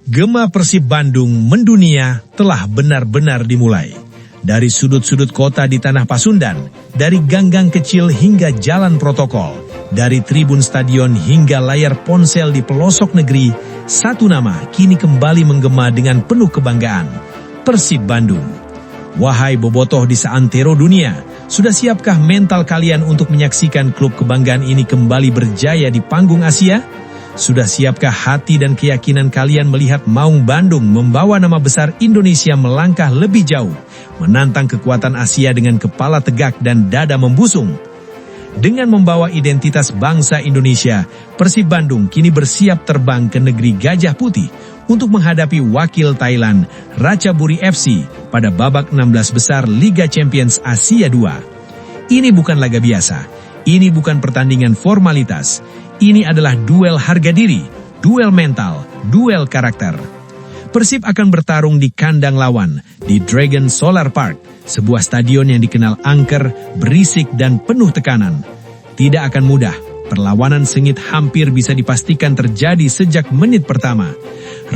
Gema Persib Bandung mendunia telah benar-benar dimulai. Dari sudut-sudut kota di Tanah Pasundan, dari gang-gang kecil hingga jalan protokol, dari tribun stadion hingga layar ponsel di pelosok negeri, satu nama kini kembali menggema dengan penuh kebanggaan, Persib Bandung. Wahai bobotoh di seantero dunia, sudah siapkah mental kalian untuk menyaksikan klub kebanggaan ini kembali berjaya di panggung Asia? Sudah siapkah hati dan keyakinan kalian melihat Maung Bandung membawa nama besar Indonesia melangkah lebih jauh, menantang kekuatan Asia dengan kepala tegak dan dada membusung? Dengan membawa identitas bangsa Indonesia, Persib Bandung kini bersiap terbang ke negeri Gajah Putih untuk menghadapi wakil Thailand, Ratchaburi FC, pada babak 16 besar Liga Champions Asia 2. Ini bukan laga biasa, ini bukan pertandingan formalitas. Ini adalah duel harga diri, duel mental, duel karakter. Persib akan bertarung di kandang lawan, di Dragon Solar Park, sebuah stadion yang dikenal angker, berisik, dan penuh tekanan. Tidak akan mudah, perlawanan sengit hampir bisa dipastikan terjadi sejak menit pertama.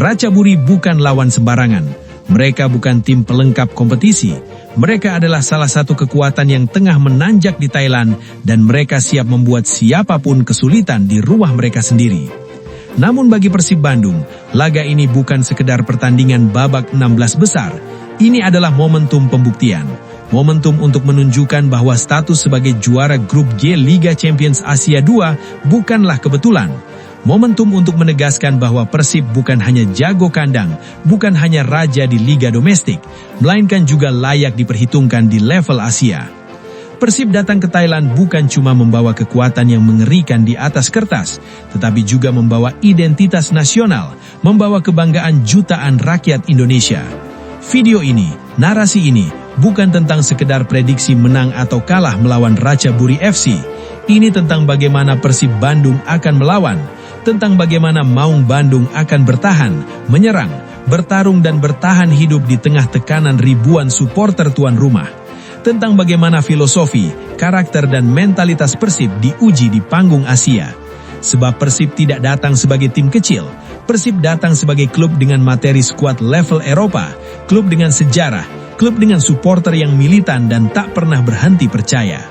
Ratchaburi bukan lawan sembarangan, mereka bukan tim pelengkap kompetisi. Mereka adalah salah satu kekuatan yang tengah menanjak di Thailand dan mereka siap membuat siapapun kesulitan di rumah mereka sendiri. Namun bagi Persib Bandung, laga ini bukan sekedar pertandingan babak 16 besar. Ini adalah momentum pembuktian. Momentum untuk menunjukkan bahwa status sebagai juara grup G Liga Champions Asia 2 bukanlah kebetulan. Momentum untuk menegaskan bahwa Persib bukan hanya jago kandang, bukan hanya raja di liga domestik, melainkan juga layak diperhitungkan di level Asia. Persib datang ke Thailand bukan cuma membawa kekuatan yang mengerikan di atas kertas, tetapi juga membawa identitas nasional, membawa kebanggaan jutaan rakyat Indonesia. Video ini, narasi ini, bukan tentang sekedar prediksi menang atau kalah melawan Ratchaburi FC. Ini tentang bagaimana Persib Bandung akan melawan, tentang bagaimana Maung Bandung akan bertahan, menyerang, bertarung dan bertahan hidup di tengah tekanan ribuan supporter tuan rumah. Tentang bagaimana filosofi, karakter dan mentalitas Persib diuji di panggung Asia. Sebab Persib tidak datang sebagai tim kecil, Persib datang sebagai klub dengan materi skuad level Eropa, klub dengan sejarah, klub dengan supporter yang militan dan tak pernah berhenti percaya.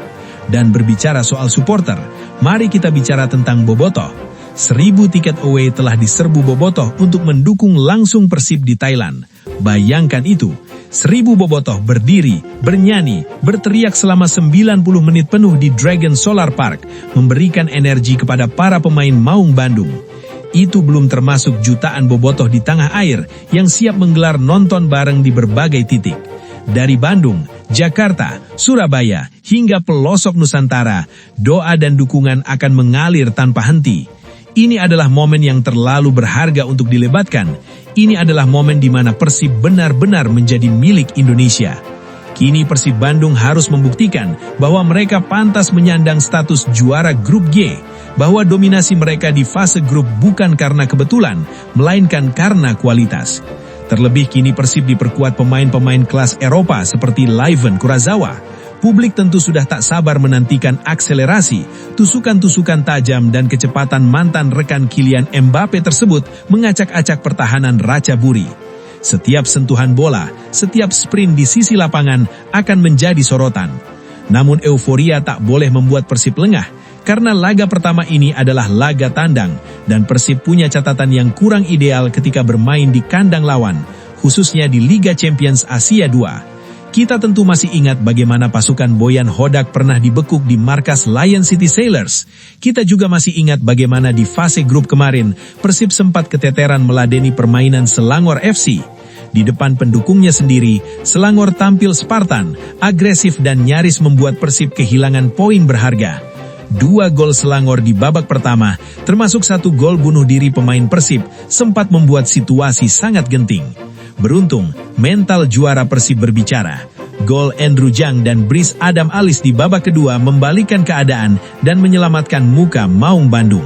Dan berbicara soal supporter, mari kita bicara tentang bobotoh. 1.000 tiket away telah diserbu bobotoh untuk mendukung langsung Persib di Thailand. Bayangkan itu, 1.000 bobotoh berdiri, bernyanyi, berteriak selama 90 menit penuh di Dragon Solar Park, memberikan energi kepada para pemain Maung Bandung. Itu belum termasuk jutaan bobotoh di tanah air yang siap menggelar nonton bareng di berbagai titik. Dari Bandung, Jakarta, Surabaya, hingga pelosok Nusantara, doa dan dukungan akan mengalir tanpa henti. Ini adalah momen yang terlalu berharga untuk dilebatkan. Ini adalah momen di mana Persib benar-benar menjadi milik Indonesia. Kini Persib Bandung harus membuktikan bahwa mereka pantas menyandang status juara grup G, bahwa dominasi mereka di fase grup bukan karena kebetulan, melainkan karena kualitas. Terlebih kini Persib diperkuat pemain-pemain kelas Eropa seperti Liven Kurazawa. Publik tentu sudah tak sabar menantikan akselerasi, tusukan-tusukan tajam dan kecepatan mantan rekan Kylian Mbappe tersebut mengacak-acak pertahanan Ratchaburi. Setiap sentuhan bola, setiap sprint di sisi lapangan akan menjadi sorotan. Namun euforia tak boleh membuat Persib lengah, karena laga pertama ini adalah laga tandang, dan Persib punya catatan yang kurang ideal ketika bermain di kandang lawan, khususnya di Liga Champions Asia 2. Kita tentu masih ingat bagaimana pasukan Boyan Hodak pernah dibekuk di markas Lion City Sailors. Kita juga masih ingat bagaimana di fase grup kemarin, Persib sempat keteteran meladeni permainan Selangor FC. Di depan pendukungnya sendiri, Selangor tampil Spartan, agresif dan nyaris membuat Persib kehilangan poin berharga. 2 gol Selangor di babak pertama, termasuk 1 gol bunuh diri pemain Persib, sempat membuat situasi sangat genting. Beruntung, mental juara Persib berbicara. Gol Andrew Jang dan Brice Adam Alis di babak kedua membalikkan keadaan dan menyelamatkan muka Maung Bandung.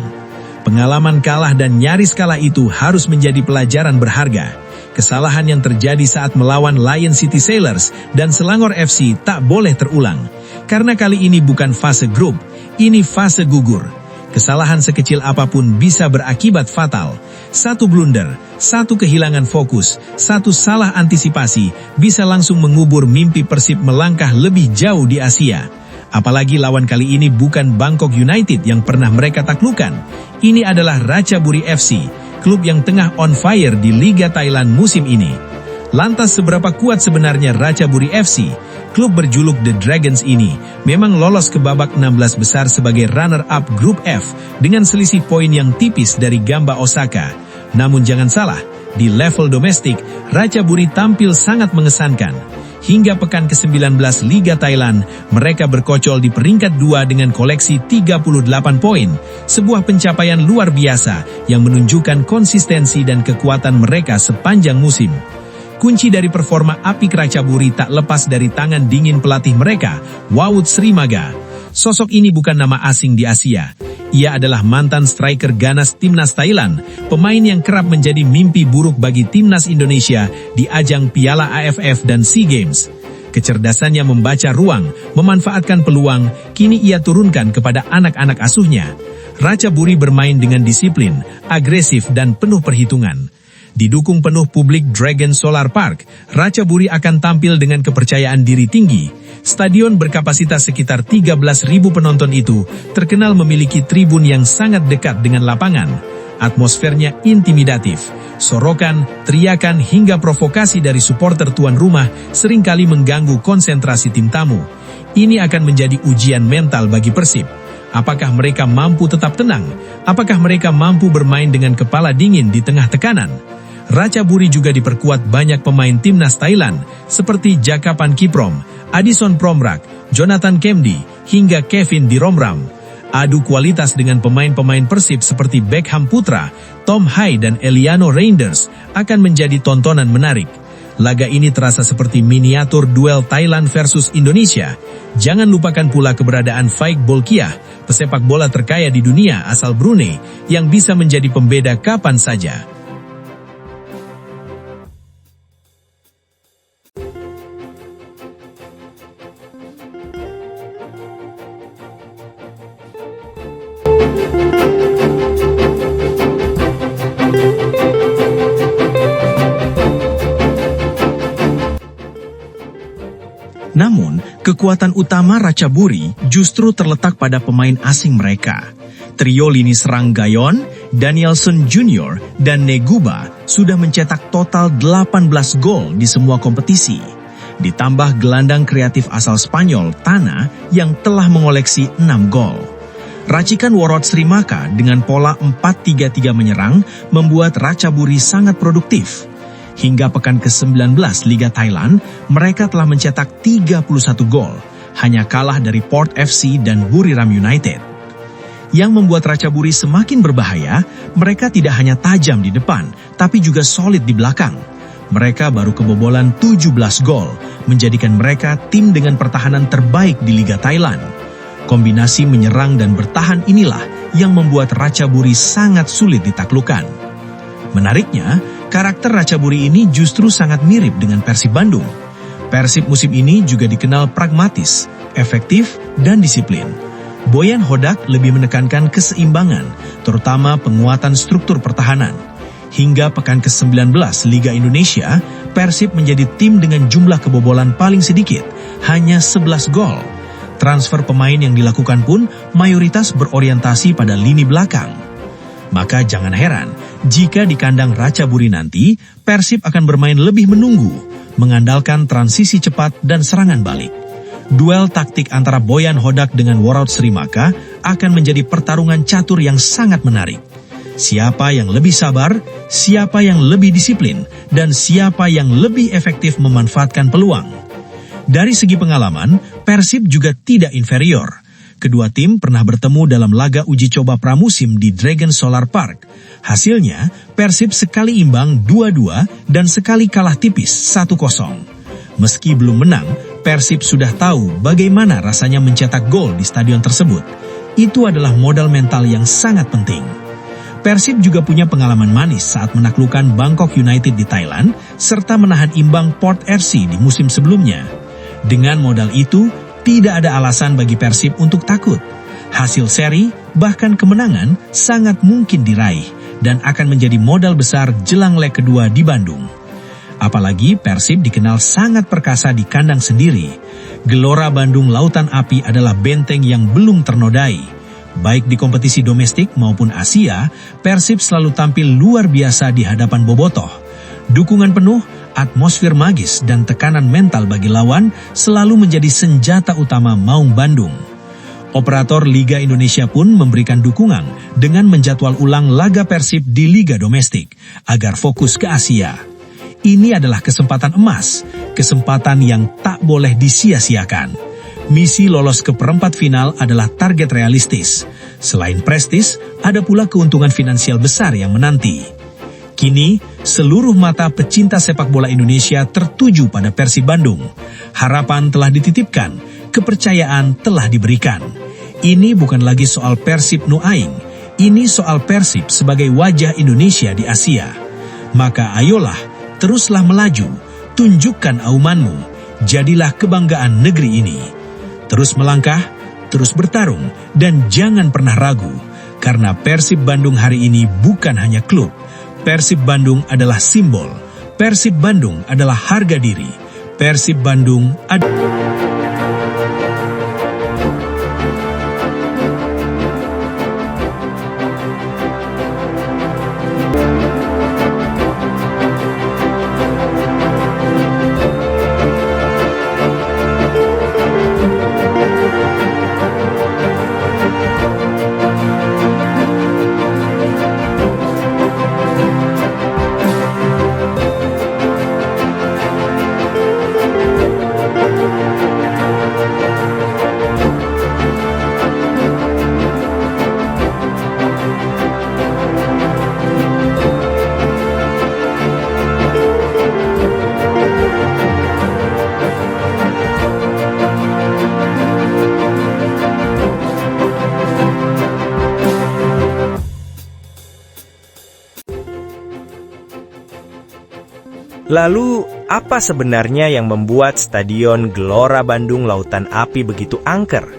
Pengalaman kalah dan nyaris kalah itu harus menjadi pelajaran berharga. Kesalahan yang terjadi saat melawan Lion City Sailors dan Selangor FC tak boleh terulang. Karena kali ini bukan fase grup, ini fase gugur. Kesalahan sekecil apapun bisa berakibat fatal. Satu blunder, satu kehilangan fokus, satu salah antisipasi bisa langsung mengubur mimpi Persib melangkah lebih jauh di Asia. Apalagi lawan kali ini bukan Bangkok United yang pernah mereka taklukkan. Ini adalah Ratchaburi FC, klub yang tengah on fire di Liga Thailand musim ini. Lantas seberapa kuat sebenarnya Ratchaburi FC? Klub berjuluk The Dragons ini memang lolos ke babak 16 besar sebagai runner-up grup F dengan selisih poin yang tipis dari Gamba Osaka. Namun jangan salah, di level domestik, Ratchaburi tampil sangat mengesankan. Hingga pekan ke-19 Liga Thailand, mereka berkocol di peringkat 2 dengan koleksi 38 poin. Sebuah pencapaian luar biasa yang menunjukkan konsistensi dan kekuatan mereka sepanjang musim. Kunci dari performa apik Ratchaburi tak lepas dari tangan dingin pelatih mereka, Wawood Srimaga. Sosok ini bukan nama asing di Asia. Ia adalah mantan striker ganas timnas Thailand, pemain yang kerap menjadi mimpi buruk bagi timnas Indonesia di ajang Piala AFF dan SEA Games. Kecerdasannya membaca ruang, memanfaatkan peluang, kini ia turunkan kepada anak-anak asuhnya. Ratchaburi bermain dengan disiplin, agresif dan penuh perhitungan. Didukung penuh publik Dragon Solar Park, Ratchaburi akan tampil dengan kepercayaan diri tinggi. Stadion berkapasitas sekitar 13.000 penonton itu terkenal memiliki tribun yang sangat dekat dengan lapangan. Atmosfernya intimidatif. Sorokan, teriakan hingga provokasi dari supporter tuan rumah seringkali mengganggu konsentrasi tim tamu. Ini akan menjadi ujian mental bagi Persib. Apakah mereka mampu tetap tenang? Apakah mereka mampu bermain dengan kepala dingin di tengah tekanan? Ratchaburi juga diperkuat banyak pemain timnas Thailand seperti Jakapan Kiprom, Adison Promrak, Jonathan Kemdi, hingga Kevin Diromram. Adu kualitas dengan pemain-pemain Persib seperti Beckham Putra, Tom Hai dan Eliano Reinders akan menjadi tontonan menarik. Laga ini terasa seperti miniatur duel Thailand versus Indonesia. Jangan lupakan pula keberadaan Faik Bolkiah, pesepak bola terkaya di dunia asal Brunei, yang bisa menjadi pembeda kapan saja. Namun, kekuatan utama Ratchaburi justru terletak pada pemain asing mereka. Trio lini serang Gayon, Danielson Jr., dan Neguba sudah mencetak total 18 gol di semua kompetisi. Ditambah gelandang kreatif asal Spanyol, Tana, yang telah mengoleksi 6 gol. Racikan Wawood Srimaga dengan pola 4-3-3 menyerang membuat Ratchaburi sangat produktif. Hingga pekan ke-19 Liga Thailand, mereka telah mencetak 31 gol, hanya kalah dari Port FC dan Buriram United. Yang membuat Ratchaburi semakin berbahaya, mereka tidak hanya tajam di depan, tapi juga solid di belakang. Mereka baru kebobolan 17 gol, menjadikan mereka tim dengan pertahanan terbaik di Liga Thailand. Kombinasi menyerang dan bertahan inilah yang membuat Ratchaburi sangat sulit ditaklukkan. Menariknya, karakter Ratchaburi ini justru sangat mirip dengan Persib Bandung. Persib musim ini juga dikenal pragmatis, efektif, dan disiplin. Boyan Hodak lebih menekankan keseimbangan, terutama penguatan struktur pertahanan. Hingga pekan ke-19 Liga Indonesia, Persib menjadi tim dengan jumlah kebobolan paling sedikit, hanya 11 gol. Transfer pemain yang dilakukan pun mayoritas berorientasi pada lini belakang. Maka jangan heran jika di kandang Ratchaburi nanti, Persib akan bermain lebih menunggu, mengandalkan transisi cepat dan serangan balik. Duel taktik antara Boyan Hodak dengan Wawood Srimaga akan menjadi pertarungan catur yang sangat menarik. Siapa yang lebih sabar, siapa yang lebih disiplin, dan siapa yang lebih efektif memanfaatkan peluang. Dari segi pengalaman, Persib juga tidak inferior. Kedua tim pernah bertemu dalam laga uji coba pramusim di Dragon Solar Park. Hasilnya, Persib sekali imbang 2-2 dan sekali kalah tipis 1-0. Meski belum menang, Persib sudah tahu bagaimana rasanya mencetak gol di stadion tersebut. Itu adalah modal mental yang sangat penting. Persib juga punya pengalaman manis saat menaklukkan Bangkok United di Thailand, serta menahan imbang Port FC di musim sebelumnya. Dengan modal itu, tidak ada alasan bagi Persib untuk takut. Hasil seri, bahkan kemenangan, sangat mungkin diraih dan akan menjadi modal besar jelang leg kedua di Bandung. Apalagi Persib dikenal sangat perkasa di kandang sendiri. Gelora Bandung Lautan Api adalah benteng yang belum ternodai. Baik di kompetisi domestik maupun Asia, Persib selalu tampil luar biasa di hadapan bobotoh. Dukungan penuh, atmosfer magis dan tekanan mental bagi lawan selalu menjadi senjata utama Maung Bandung. Operator Liga Indonesia pun memberikan dukungan dengan menjadwal ulang laga Persib di Liga Domestik agar fokus ke Asia. Ini adalah kesempatan emas, kesempatan yang tak boleh disia-siakan. Misi lolos ke perempat final adalah target realistis. Selain prestis, ada pula keuntungan finansial besar yang menanti. Kini, seluruh mata pecinta sepak bola Indonesia tertuju pada Persib Bandung. Harapan telah dititipkan, kepercayaan telah diberikan. Ini bukan lagi soal Persib nu aing, ini soal Persib sebagai wajah Indonesia di Asia. Maka ayolah, teruslah melaju, tunjukkan aumanmu, jadilah kebanggaan negeri ini. Terus melangkah, terus bertarung, dan jangan pernah ragu, karena Persib Bandung hari ini bukan hanya klub. Persib Bandung adalah simbol, Persib Bandung adalah harga diri, Persib Bandung adalah... Lalu, apa sebenarnya yang membuat Stadion Gelora Bandung Lautan Api begitu angker?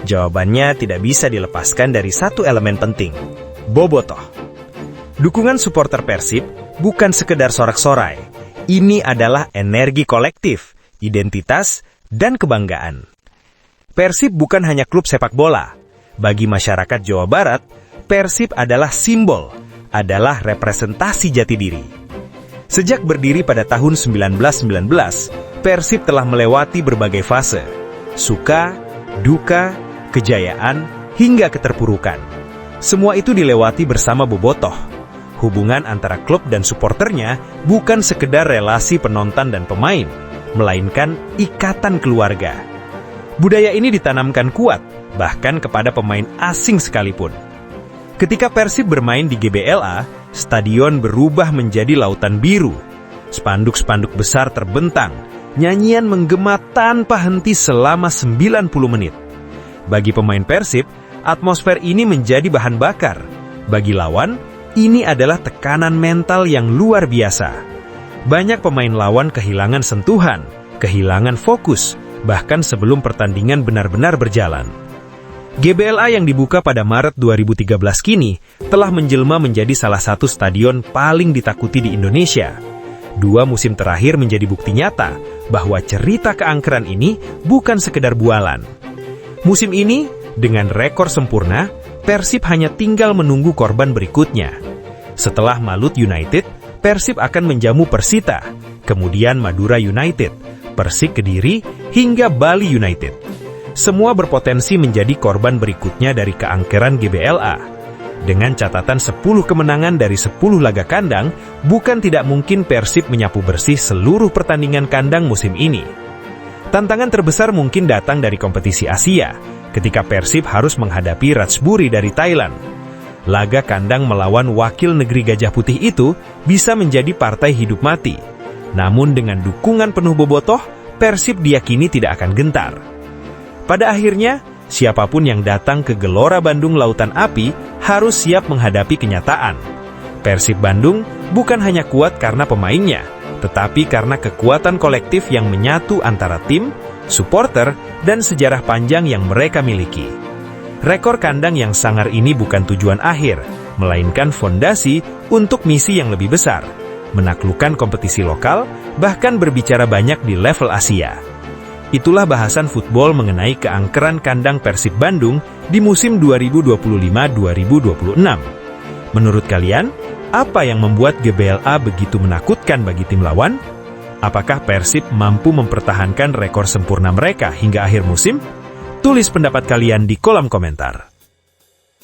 Jawabannya tidak bisa dilepaskan dari satu elemen penting, bobotoh. Dukungan supporter Persib bukan sekedar sorak-sorai. Ini adalah energi kolektif, identitas, dan kebanggaan. Persib bukan hanya klub sepak bola. Bagi masyarakat Jawa Barat, Persib adalah simbol, adalah representasi jati diri. Sejak berdiri pada tahun 1919, Persib telah melewati berbagai fase, suka, duka, kejayaan, hingga keterpurukan. Semua itu dilewati bersama bobotoh. Hubungan antara klub dan supporternya bukan sekedar relasi penonton dan pemain, melainkan ikatan keluarga. Budaya ini ditanamkan kuat, bahkan kepada pemain asing sekalipun. Ketika Persib bermain di GBLA, stadion berubah menjadi lautan biru. Spanduk-spanduk besar terbentang, nyanyian menggema tanpa henti selama 90 menit. Bagi pemain Persib, atmosfer ini menjadi bahan bakar. Bagi lawan, ini adalah tekanan mental yang luar biasa. Banyak pemain lawan kehilangan sentuhan, kehilangan fokus, bahkan sebelum pertandingan benar-benar berjalan. GBLA yang dibuka pada Maret 2013 kini telah menjelma menjadi salah satu stadion paling ditakuti di Indonesia. 2 musim terakhir menjadi bukti nyata bahwa cerita keangkeran ini bukan sekedar bualan. Musim ini, dengan rekor sempurna, Persib hanya tinggal menunggu korban berikutnya. Setelah Malut United, Persib akan menjamu Persita, kemudian Madura United, Persik Kediri, hingga Bali United. Semua berpotensi menjadi korban berikutnya dari keangkeran GBLA. Dengan catatan 10 kemenangan dari 10 laga kandang, bukan tidak mungkin Persib menyapu bersih seluruh pertandingan kandang musim ini. Tantangan terbesar mungkin datang dari kompetisi Asia, ketika Persib harus menghadapi Ratchaburi dari Thailand. Laga kandang melawan wakil negeri Gajah Putih itu bisa menjadi partai hidup mati. Namun dengan dukungan penuh bobotoh, Persib diyakini tidak akan gentar. Pada akhirnya, siapapun yang datang ke Gelora Bandung Lautan Api harus siap menghadapi kenyataan. Persib Bandung bukan hanya kuat karena pemainnya, tetapi karena kekuatan kolektif yang menyatu antara tim, supporter, dan sejarah panjang yang mereka miliki. Rekor kandang yang sangar ini bukan tujuan akhir, melainkan fondasi untuk misi yang lebih besar, menaklukkan kompetisi lokal, bahkan berbicara banyak di level Asia. Itulah bahasan football mengenai keangkeran kandang Persib Bandung di musim 2025-2026. Menurut kalian, apa yang membuat GBLA begitu menakutkan bagi tim lawan? Apakah Persib mampu mempertahankan rekor sempurna mereka hingga akhir musim? Tulis pendapat kalian di kolom komentar.